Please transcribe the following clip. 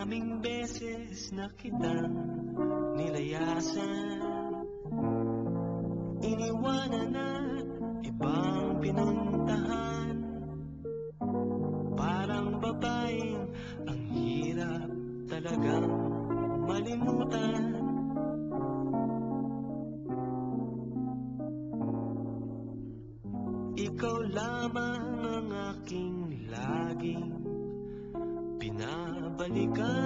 Maraming beses na kitang nilayasan, iniwanan at ibang pinuntahan. Parang babaeng ang hirap talagang malimutan. Ikaw lamang ang aking laging pinabalikan.